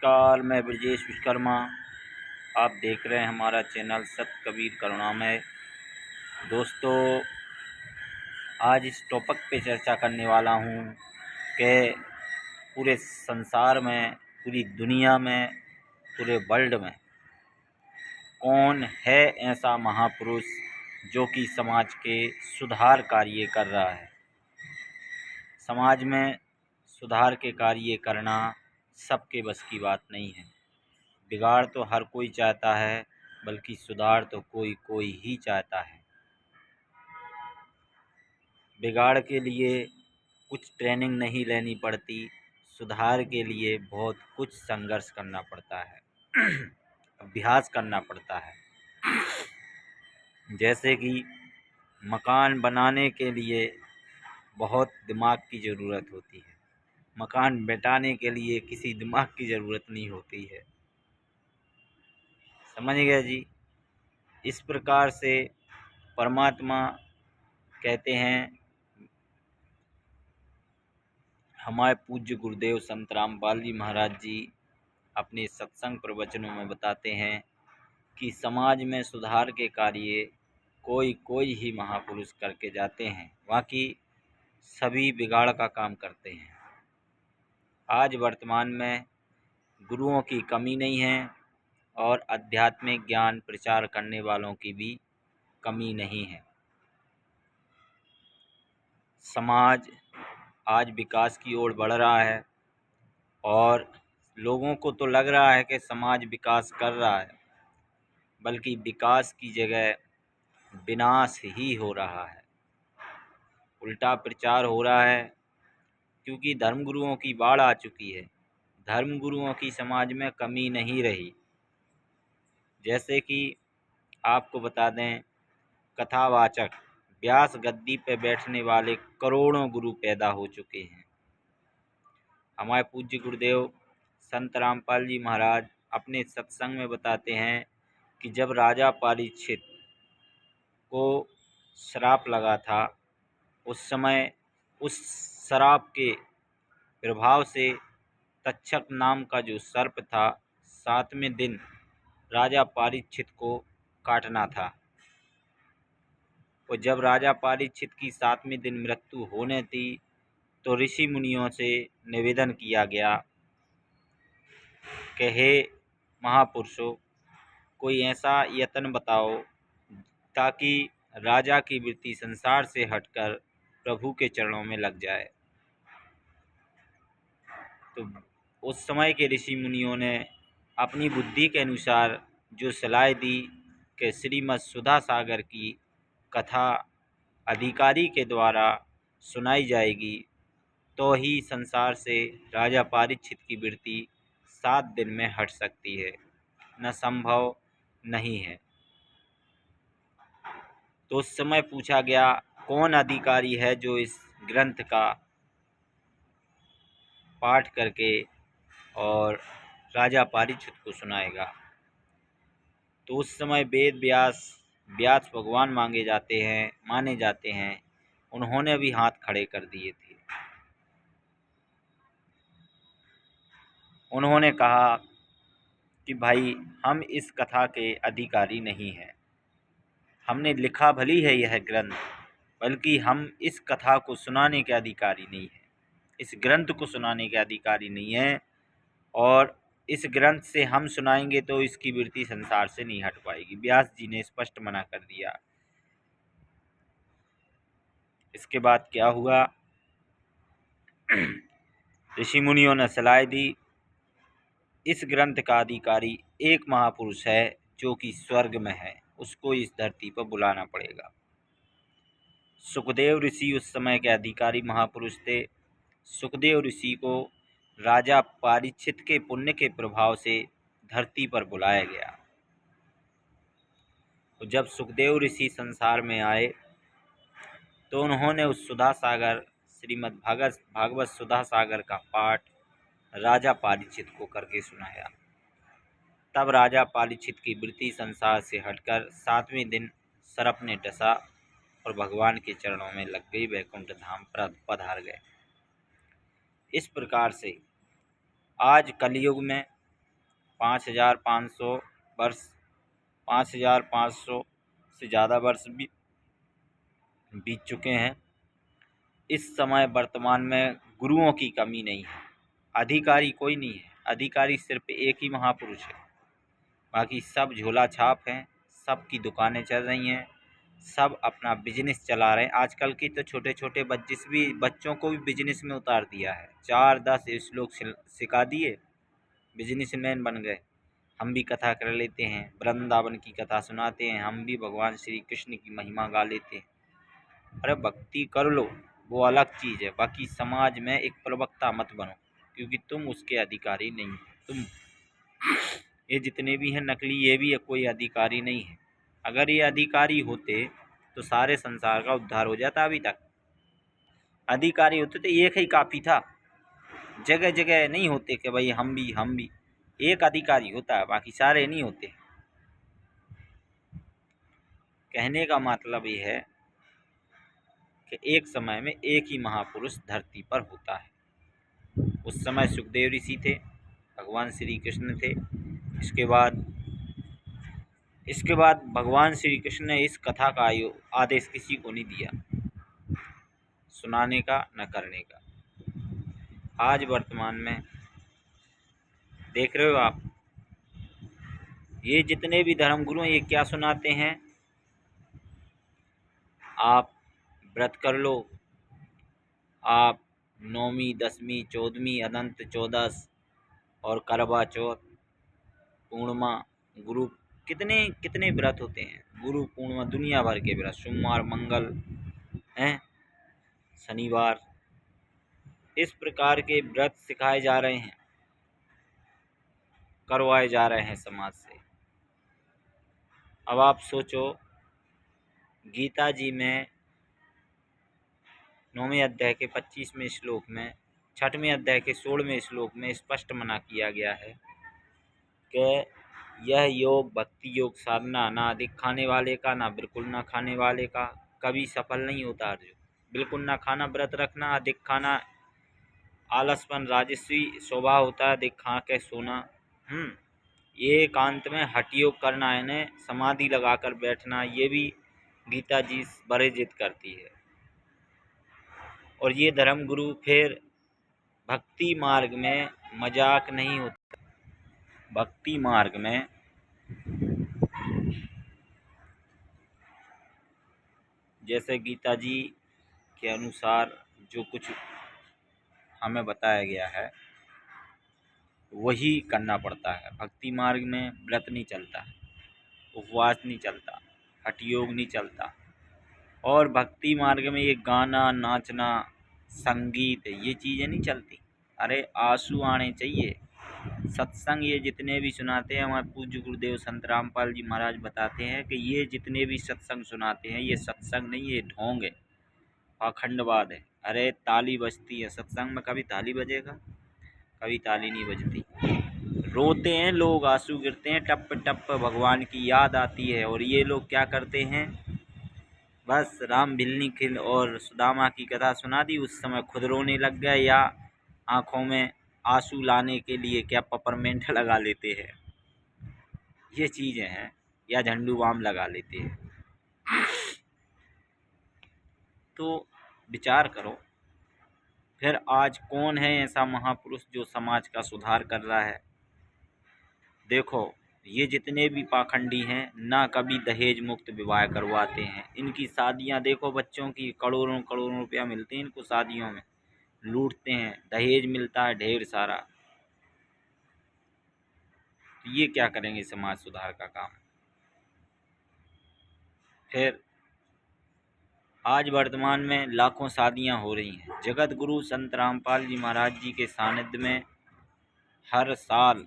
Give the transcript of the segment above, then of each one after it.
नमस्कार, मैं ब्रजेश विश्वकर्मा। आप देख रहे हैं हमारा चैनल सत कबीर करुणामय। दोस्तों, आज इस टॉपिक पे चर्चा करने वाला हूँ कि पूरे संसार में, पूरी दुनिया में, पूरे वर्ल्ड में कौन है ऐसा महापुरुष जो कि समाज के सुधार कार्य कर रहा है। समाज में सुधार के कार्य करना सबके बस की बात नहीं है। बिगाड़ तो हर कोई चाहता है, बल्कि सुधार तो कोई कोई ही चाहता है। बिगाड़ के लिए कुछ ट्रेनिंग नहीं लेनी पड़ती, सुधार के लिए बहुत कुछ संघर्ष करना पड़ता है, अभ्यास करना पड़ता है। जैसे कि मकान बनाने के लिए बहुत दिमाग की ज़रूरत होती है, मकान बैठाने के लिए किसी दिमाग की ज़रूरत नहीं होती है। समझ गए जी। इस प्रकार से परमात्मा कहते हैं, हमारे पूज्य गुरुदेव संत रामपाल जी महाराज जी अपने सत्संग प्रवचनों में बताते हैं कि समाज में सुधार के कार्य कोई कोई ही महापुरुष करके जाते हैं, बाकी सभी बिगाड़ का काम करते हैं। आज वर्तमान में गुरुओं की कमी नहीं है और आध्यात्मिक ज्ञान प्रचार करने वालों की भी कमी नहीं है। समाज आज विकास की ओर बढ़ रहा है और लोगों को तो लग रहा है कि समाज विकास कर रहा है, बल्कि विकास की जगह विनाश ही हो रहा है। उल्टा प्रचार हो रहा है, क्योंकि धर्मगुरुओं की बाढ़ आ चुकी है। धर्मगुरुओं की समाज में कमी नहीं रही। जैसे कि आपको बता दें, कथावाचक, व्यास गद्दी पे बैठने वाले करोड़ों गुरु पैदा हो चुके हैं। हमारे पूज्य गुरुदेव संत रामपाल जी महाराज अपने सत्संग में बताते हैं कि जब राजा परीक्षित को श्राप लगा था, उस समय उस श्राप के प्रभाव से तक्षक नाम का जो सर्प था, 7वें दिन राजा परीक्षित को काटना था। और जब राजा परीक्षित की 7वें दिन मृत्यु होने थी, तो ऋषि मुनियों से निवेदन किया गया कि हे महापुरुषों, कोई ऐसा यत्न बताओ ताकि राजा की वृत्ति संसार से हटकर प्रभु के चरणों में लग जाए। तो उस समय के ऋषि मुनियों ने अपनी बुद्धि के अनुसार जो सलाह दी कि श्रीमद् सुधा सागर की कथा अधिकारी के द्वारा सुनाई जाएगी, तो ही संसार से राजा परीक्षित की वृत्ति 7 दिन में हट सकती है, न संभव नहीं है। तो उस समय पूछा गया, कौन अधिकारी है जो इस ग्रंथ का पाठ करके और राजा परीक्षित को सुनाएगा। तो उस समय वेद व्यास भगवान माने जाते हैं। उन्होंने भी हाथ खड़े कर दिए थे। उन्होंने कहा कि भाई, हम इस कथा के अधिकारी नहीं हैं। हमने लिखा भली है यह ग्रंथ, बल्कि हम इस कथा को सुनाने के अधिकारी नहीं हैं, इस ग्रंथ को सुनाने के अधिकारी नहीं हैं। और इस ग्रंथ से हम सुनाएंगे तो इसकी वृत्ति संसार से नहीं हट पाएगी। व्यास जी ने स्पष्ट मना कर दिया। इसके बाद क्या हुआ, ऋषि मुनियों ने सलाह दी, इस ग्रंथ का अधिकारी एक महापुरुष है जो कि स्वर्ग में है, उसको इस धरती पर बुलाना पड़ेगा। सुखदेव ऋषि उस समय के अधिकारी महापुरुष थे। सुखदेव ऋषि को राजा परीक्षित के पुण्य के प्रभाव से धरती पर बुलाया गया। तो जब सुखदेव ऋषि संसार में आए, तो उन्होंने उस सुधा सागर, श्रीमद् भागवत सुधा सागर का पाठ राजा परीक्षित को करके सुनाया। तब राजा परीक्षित की वृत्ति संसार से हटकर 7वें दिन सर्प ने डसा और भगवान के चरणों में लग गई, वैकुंठ धाम पधार गए। इस प्रकार से आज कलयुग में 5500 वर्ष 5500 से ज़्यादा वर्ष भी बीत चुके हैं। इस समय वर्तमान में गुरुओं की कमी नहीं है, अधिकारी कोई नहीं है, अधिकारी सिर्फ एक ही महापुरुष है, बाकी सब झोला छाप हैं, सब की दुकानें चल रही हैं, सब अपना बिजनेस चला रहे हैं। आजकल की तो छोटे छोटे बच्चों को भी बिजनेस में उतार दिया है, 4-10 श्लोक सिखा दिए, बिजनेसमैन बन गए। हम भी कथा कर लेते हैं, वृंदावन की कथा सुनाते हैं, हम भी भगवान श्री कृष्ण की महिमा गा लेते हैं। अरे भक्ति कर लो, वो अलग चीज़ है, बाकी समाज में एक प्रवक्ता मत बनो, क्योंकि तुम उसके अधिकारी नहीं हो। तुम ये जितने भी हैं नकली, ये भी कोई अधिकारी नहीं है। अगर ये अधिकारी होते तो सारे संसार का उद्धार हो जाता। अभी तक अधिकारी होते तो एक ही काफ़ी था, जगह जगह नहीं होते कि भाई हम भी एक अधिकारी होता है, बाकी सारे नहीं होते। कहने का मतलब ये है कि एक समय में एक ही महापुरुष धरती पर होता है। उस समय सुखदेव ऋषि थे, भगवान श्री कृष्ण थे। इसके बाद भगवान श्री कृष्ण ने इस कथा का आदेश किसी को नहीं दिया, सुनाने का न करने का। आज वर्तमान में देख रहे हो आप, ये जितने भी धर्मगुरु हैं, ये क्या सुनाते हैं? आप व्रत कर लो, आप नौवीं, 10वीं, 14वीं, अनंत चौदस और करवा चौथ, पूर्णिमा, गुरु, कितने कितने व्रत होते हैं, गुरु पूर्णिमा, दुनिया भर के व्रत, सोमवार, मंगल हैं, शनिवार, इस प्रकार के व्रत सिखाए जा रहे हैं, करवाए जा रहे हैं समाज से। अब आप सोचो, गीता जी में 9वें अध्याय के 25वें श्लोक में, 6वें अध्याय के 16वें श्लोक में स्पष्ट मना किया गया है कि यह योग, भक्ति योग साधना ना अधिक खाने वाले का, ना बिल्कुल ना खाने वाले का कभी सफल नहीं होता। अर्जुन, बिल्कुल ना खाना व्रत रखना, अधिक खाना आलसपन, राजस्वी स्वभाव होता है, अधिक खा के सोना। ये एकांत में हठ योग करना, यानी समाधि लगाकर बैठना, ये भी गीता जी वर्जित करती है। और ये धर्मगुरु फिर भक्ति मार्ग में मजाक नहीं होता। भक्ति मार्ग में जैसे गीता जी के अनुसार जो कुछ हमें बताया गया है वही करना पड़ता है। भक्ति मार्ग में व्रत नहीं चलता है, उपवास नहीं चलता, हठ योग नहीं चलता, और भक्ति मार्ग में ये गाना, नाचना, संगीत, ये चीज़ें नहीं चलती। अरे आंसू आने चाहिए। सत्संग ये जितने भी सुनाते हैं, हमारे पूज्य गुरुदेव संत रामपाल जी महाराज बताते हैं कि ये जितने भी सत्संग सुनाते हैं, ये सत्संग नहीं, ये ढोंग है, पाखंडवाद है। अरे ताली बजती है सत्संग में, कभी ताली बजेगा? कभी ताली नहीं बजती। रोते हैं लोग, आंसू गिरते हैं, टप टप भगवान की याद आती है। और ये लोग क्या करते हैं, बस राम भिलनी खिल और सुदामा की कथा सुना दी, उस समय खुद रोने लग गए, या आँखों में आंसू लाने के लिए क्या पेपरमेंट लगा लेते हैं, ये चीज़ें हैं, या झंडू बाम लगा लेते हैं। तो विचार करो, फिर आज कौन है ऐसा महापुरुष जो समाज का सुधार कर रहा है? देखो, ये जितने भी पाखंडी हैं ना, कभी दहेज मुक्त विवाह करवाते हैं। इनकी शादियां देखो, बच्चों की करोड़ों करोड़ों रुपया मिलते हैं इनको शादियों में, लूटते हैं, दहेज मिलता है ढेर सारा। तो ये क्या करेंगे समाज सुधार का काम? फिर आज वर्तमान में लाखों शादियां हो रही हैं। जगत गुरु संत रामपाल जी महाराज जी के सानिध्य में हर साल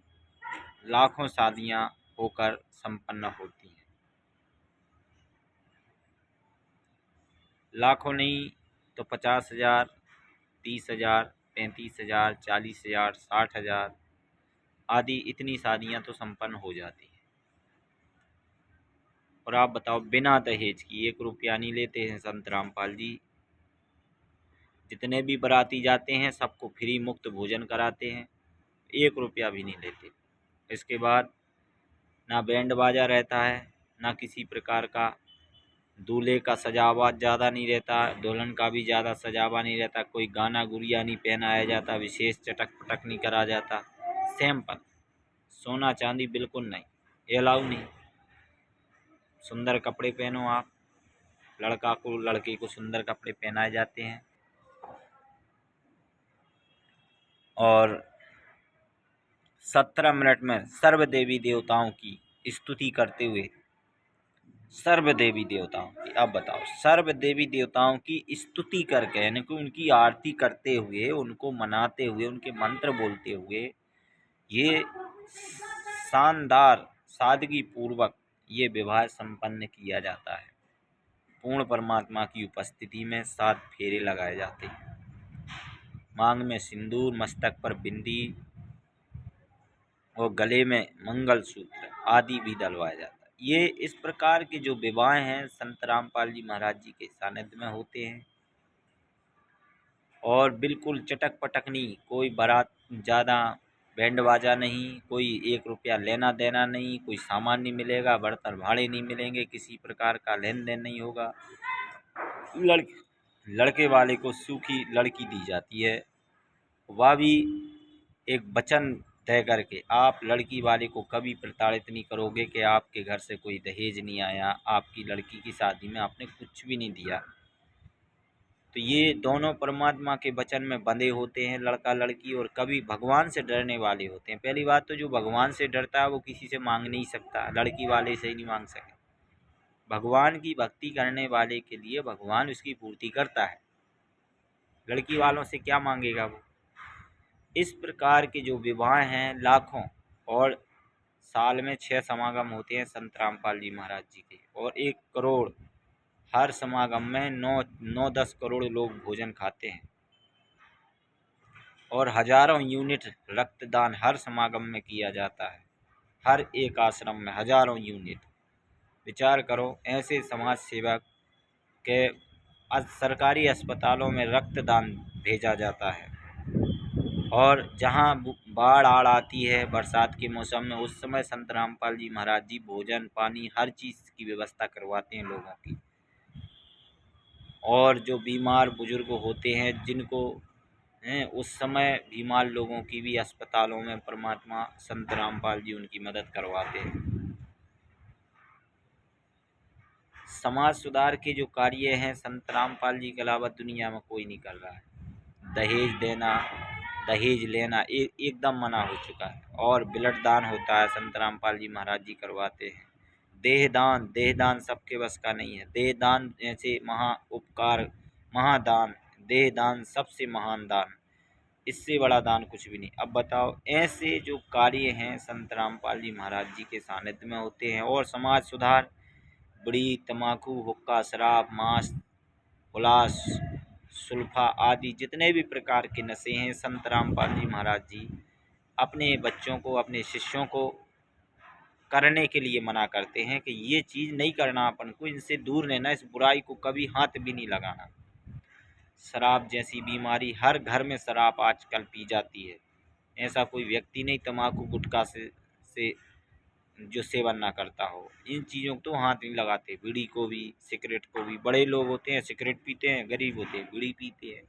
लाखों शादियां होकर संपन्न होती हैं। लाखों नहीं तो 50,000, 30,000, 35,000, 40,000, 60,000 आदि इतनी शादियां तो संपन्न हो जाती हैं। और आप बताओ, बिना दहेज की 1 रुपया नहीं लेते हैं संत रामपाल जी। जितने भी बाराती जाते हैं सबको फ्री मुफ्त भोजन कराते हैं, 1 रुपया भी नहीं लेते। इसके बाद ना बैंड बाजा रहता है, ना किसी प्रकार का दूल्हे का सजावा ज़्यादा नहीं रहता, दुल्हन का भी ज़्यादा सजावा नहीं रहता, कोई गाना गुड़िया नहीं पहनाया जाता, विशेष चटक पटक नहीं करा जाता। सिंपल, सोना चांदी बिल्कुल नहीं, ये अलाउ नहीं। सुंदर कपड़े पहनो आप, लड़का को लड़के को सुंदर कपड़े पहनाए जाते हैं। और 17 मिनट में सर्व देवी देवताओं की स्तुति करते हुए, सर्व देवी देवताओं की, अब बताओ, सर्व देवी देवताओं की स्तुति करके, यानी कि उनकी आरती करते हुए, उनको मनाते हुए, उनके मंत्र बोलते हुए, ये शानदार सादगी पूर्वक ये विवाह संपन्न किया जाता है। पूर्ण परमात्मा की उपस्थिति में 7 फेरे लगाए जाते हैं। मांग में सिंदूर, मस्तक पर बिंदी और गले में मंगलसूत्र आदि भी डलवाया जाता है। ये इस प्रकार के जो विवाह हैं संत रामपाल जी महाराज जी के सानिध्य में होते हैं। और बिल्कुल चटक पटक नहीं, कोई बारात ज़्यादा बैंड बाजा नहीं, कोई 1 रुपया लेना देना नहीं, कोई सामान नहीं मिलेगा, बर्तन भाड़े नहीं मिलेंगे, किसी प्रकार का लेन देन नहीं होगा। लड़के वाले को सूखी लड़की दी जाती है, वह भी एक वचन तय करके। आप लड़की वाले को कभी प्रताड़ित नहीं करोगे कि आपके घर से कोई दहेज नहीं आया, आपकी लड़की की शादी में आपने कुछ भी नहीं दिया। तो ये दोनों परमात्मा के वचन में बंधे होते हैं लड़का लड़की, और कभी भगवान से डरने वाले होते हैं। पहली बात तो जो भगवान से डरता है वो किसी से मांग नहीं सकता, लड़की वाले से ही नहीं मांग सके। भगवान की भक्ति करने वाले के लिए भगवान उसकी पूर्ति करता है, लड़की वालों से क्या मांगेगा वो। इस प्रकार के जो विवाह हैं लाखों, और साल में 6 समागम होते हैं संत रामपाल जी महाराज जी के, और 1 करोड़ हर समागम में 9-10 करोड़ लोग भोजन खाते हैं। और हजारों यूनिट रक्तदान हर समागम में किया जाता है, हर एक आश्रम में हजारों यूनिट। विचार करो, ऐसे समाज सेवक के सरकारी अस्पतालों में रक्तदान भेजा जाता है। और जहाँ बाढ़ आड़ आती है बरसात के मौसम में, उस समय संत रामपाल जी महाराज जी भोजन पानी हर चीज़ की व्यवस्था करवाते हैं लोगों की। और जो बीमार बुजुर्ग होते हैं जिनको उस समय बीमार लोगों की भी अस्पतालों में परमात्मा संत रामपाल जी उनकी मदद करवाते हैं। समाज सुधार के जो कार्य हैं संत रामपाल जी के अलावा दुनिया में कोई नहीं कर रहा है। दहेज देना, दहेज लेना एकदम मना हो चुका है। और ब्लड दान होता है, संत रामपाल जी महाराज जी करवाते हैं। देहदान, देहदान सबके बस का नहीं है। देहदान ऐसे महा उपकार, महादान, देहदान सबसे महान दान, इससे बड़ा दान कुछ भी नहीं। अब बताओ, ऐसे जो कार्य हैं संत रामपाल जी महाराज जी के सानिध्य में होते हैं। और समाज सुधार, बीड़ी, तम्बाकू, हुक्का, शराब, मांस, हुलास, सुल्फा आदि जितने भी प्रकार के नशे हैं, संत रामपाल जी महाराज जी अपने बच्चों को, अपने शिष्यों को करने के लिए मना करते हैं कि ये चीज़ नहीं करना, अपन को इनसे दूर रहना, इस बुराई को कभी हाथ भी नहीं लगाना। शराब जैसी बीमारी, हर घर में शराब आजकल पी जाती है। ऐसा कोई व्यक्ति नहीं तम्बाकू गुटखा से जो सेवन ना करता हो। इन चीज़ों को तो हाथ नहीं लगाते। बीड़ी को भी, सिगरेट को भी। बड़े लोग होते हैं सिगरेट पीते हैं, गरीब होते हैं बीड़ी पीते हैं।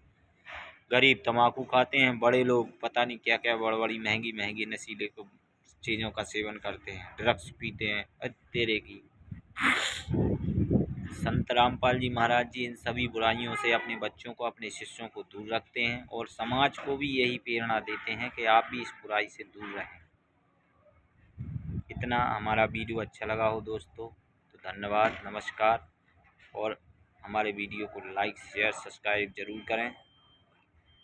गरीब तम्बाकू खाते हैं, बड़े लोग पता नहीं क्या क्या बड़ी बड़ी महंगी महंगी नशीले को चीज़ों का सेवन करते हैं, ड्रग्स पीते हैं। तेरे की संत रामपाल जी महाराज जी इन सभी बुराइयों से अपने बच्चों को, अपने शिष्यों को दूर रखते हैं, और समाज को भी यही प्रेरणा देते हैं कि आप भी इस बुराई से दूर रहें। इतना हमारा वीडियो अच्छा लगा हो दोस्तों तो धन्यवाद, नमस्कार। और हमारे वीडियो को लाइक शेयर सब्सक्राइब जरूर करें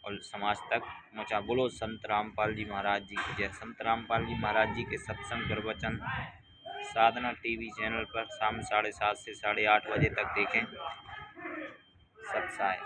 और समाज तक पहुँचा। बोलो संत रामपाल जी महाराज जी की जय। संत रामपाल जी महाराज जी के सत्संग प्रवचन साधना टीवी चैनल पर शाम 7:30 से 8:30 बजे तक देखें। सत्साई।